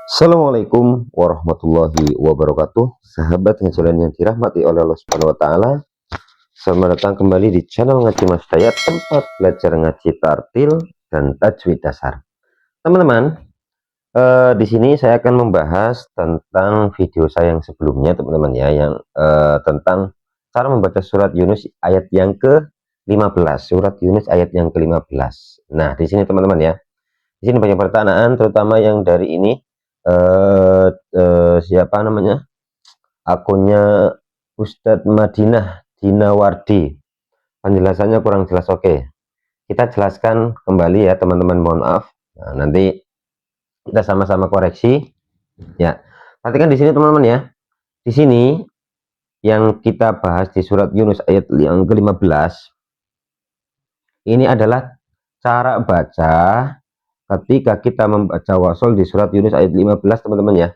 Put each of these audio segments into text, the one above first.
Assalamualaikum warahmatullahi wabarakatuh. Sahabat ngajilan yang dirahmati oleh Allah Subhanahu wa taala. Selamat datang kembali di channel Ngaji Mas Dayat, tempat belajar ngaji tartil dan tajwid dasar. Teman-teman, di sini saya akan membahas tentang video saya yang sebelumnya, teman-teman ya, yang tentang cara membaca surat Yunus ayat yang ke-15. Surat Yunus ayat yang ke-15. Nah, di sini teman-teman ya. Di sini banyak pertanyaan, terutama yang dari ini siapa namanya, akunnya Ustadz Madinah Dinawardi, penjelasannya kurang jelas. Oke, kita jelaskan kembali ya teman-teman, mohon maaf. Nah, nanti kita sama-sama koreksi ya. Perhatikan di sini teman-teman ya. Di sini yang kita bahas di surat Yunus ayat yang ke-15 ini adalah cara baca ketika kita membaca wasol di surat Yunus ayat 15, teman-teman ya.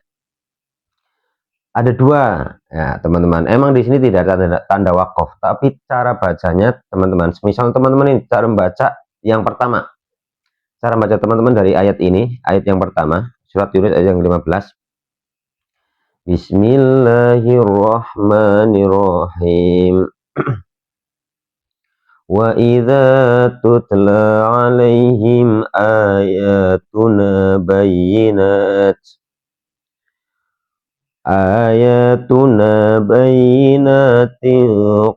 Ada dua ya teman-teman. Emang di sini tidak ada tanda wakaf, tapi cara bacanya teman-teman. Misal teman-teman ini cara membaca yang pertama. Cara baca teman-teman dari ayat ini, ayat yang pertama, surat Yunus ayat yang 15. Bismillahirrahmanirrahim. Wa idza tutla 'alaihim ayatuna bayyinat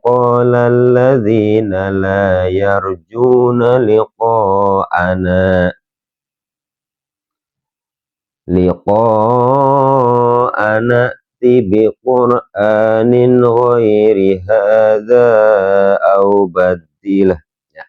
qala alladzina la yarjuna liqa'ana bi qur'anin ghairi hadza au badilah ya.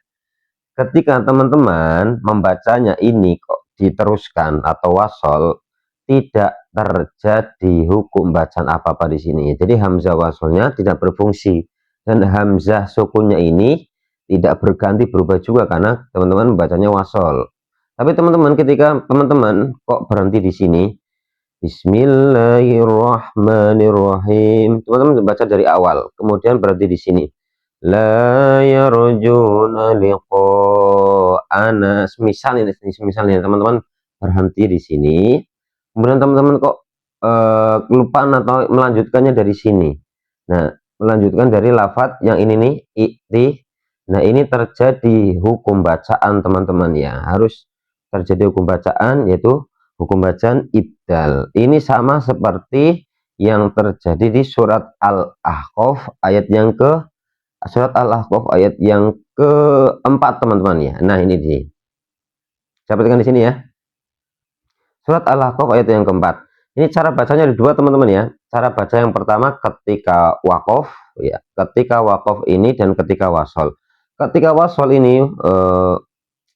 Ketika teman-teman membacanya ini kok diteruskan atau wasol, tidak terjadi hukum bacaan apa-apa di sini. Jadi hamzah wasolnya tidak berfungsi dan hamzah sukunnya ini tidak berganti berubah juga karena teman-teman membacanya wasol. Tapi teman-teman ketika teman-teman kok berhenti di sini, Bismillahirrahmanirrahim, teman-teman baca dari awal, kemudian berhenti di sini. La yarjuna liqa'ana. Misalnya teman-teman berhenti di sini. Kemudian teman-teman kok kelupaan atau melanjutkannya dari sini. Nah, melanjutkan dari lafadz yang ini nih, i'ti. Nah, ini terjadi hukum bacaan teman-teman ya. Harus terjadi hukum bacaan, yaitu hukum bacaan ibdal. Ini sama seperti yang terjadi di surat Al-Ahqaf ayat yang keempat teman-teman ya. Nah, ini di. Saya perhatikan di sini ya. Surat Al-Ahqaf ayat yang keempat. Ini cara bacanya ada dua teman-teman ya. Cara baca yang pertama ketika waqaf ya, ketika waqaf ini dan ketika wasol. Ketika wasol ini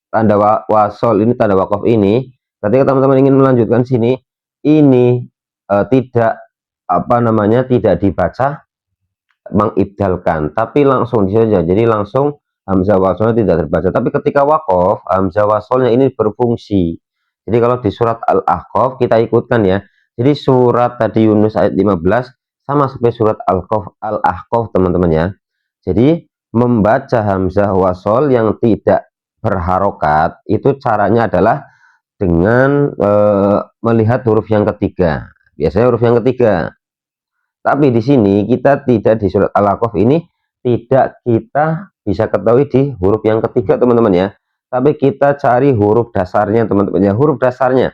tanda wasol ini, tanda waqaf ini, ketika teman-teman ingin melanjutkan sini, ini tidak tidak dibaca mengibdalkan, tapi langsung saja. Jadi langsung hamzah wasolnya tidak terbaca. Tapi ketika waqaf, hamzah wasolnya ini berfungsi. Jadi kalau di surat Al-Ahqaf kita ikutkan ya. Jadi surat tadi Yunus ayat 15 sama seperti surat Al-Ahqaf teman-teman ya. Jadi membaca hamzah wasol yang tidak berharokat itu caranya adalah dengan melihat huruf yang ketiga. Biasanya huruf yang ketiga. Tapi di sini kita tidak, di surat Al-Ahqaf ini tidak kita bisa ketahui di huruf yang ketiga teman-teman ya. Tapi kita cari huruf dasarnya teman-teman ya. Huruf dasarnya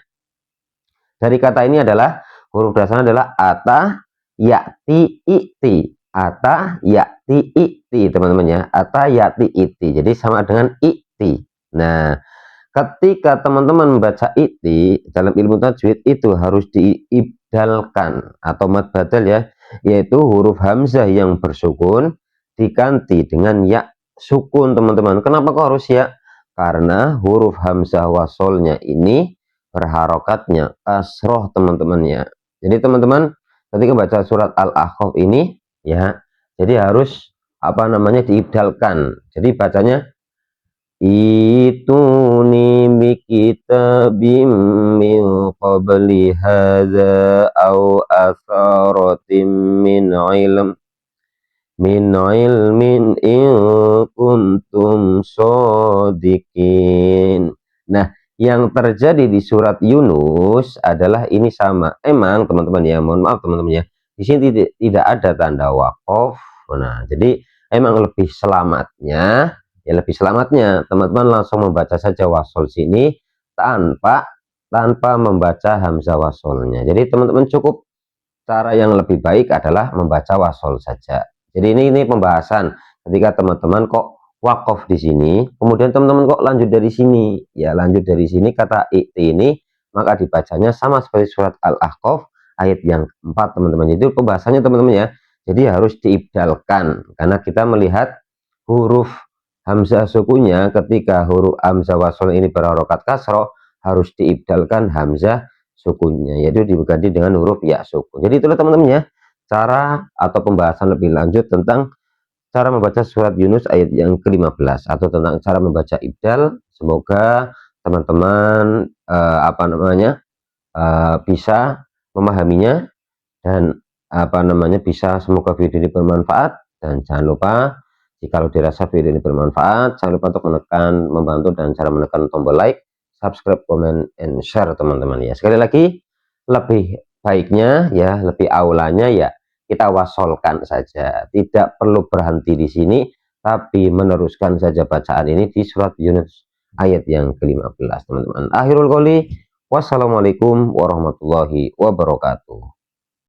dari kata ini adalah, huruf dasarnya adalah ata, ya'ti, i'ti. Ata, ya'ti, i'ti teman-teman ya. Ata, ya'ti, i'ti. Jadi sama dengan i'ti. Nah, ketika teman-teman membaca i'ti dalam ilmu tajwid itu harus diibdalkan atau mad badal ya, yaitu huruf hamzah yang bersukun diganti dengan ya sukun teman-teman. Kenapa kok harus ya? Karena huruf hamzah wasolnya ini berharokatnya kasroh teman-teman ya. Jadi teman-teman ketika baca surat Al-Ahqaf ini ya, jadi harus diibdalkan. Jadi bacanya ituni bikitabim min qabli hadza au asaratim min ilmin in kuntum shodikin. Nah, yang terjadi di surat Yunus adalah ini sama. Emang teman-teman ya, mohon maaf teman-teman ya, di sini tidak ada tanda waqaf. Nah, jadi emang lebih selamatnya, ya lebih selamatnya teman-teman langsung membaca saja wasol sini tanpa membaca hamzah wasolnya. Jadi teman-teman cukup, cara yang lebih baik adalah membaca wasol saja. Jadi ini pembahasan ketika teman-teman kok wakaf di sini, kemudian teman-teman kok lanjut dari sini, ya lanjut dari sini kata ikti ini, maka dibacanya sama seperti surat Al-Ahqaf ayat yang 4 teman-teman. Itu pembahasannya teman-teman ya. Jadi harus diibdalkan karena kita melihat huruf hamzah sukunya ketika huruf hamzah wasol ini berharokat kasroh harus diibdalkan hamzah sukunnya, yaitu diganti dengan huruf ya sukun. Jadi itulah teman-teman ya, cara atau pembahasan lebih lanjut tentang cara membaca surat Yunus ayat yang ke-15 atau tentang cara membaca ibdal. Semoga teman-teman bisa memahaminya dan bisa, semoga video ini bermanfaat. Dan jangan lupa, jika dirasa video ini bermanfaat, jangan lupa untuk membantu dan cara menekan tombol like, subscribe, comment, and share teman-teman ya. Sekali lagi, lebih baiknya ya, lebih aulanya ya kita wasolkan saja, tidak perlu berhenti di sini, tapi meneruskan saja bacaan ini di surat Yunus ayat yang ke-15 teman-teman. Akhirul qouli, wassalamualaikum warahmatullahi wabarakatuh.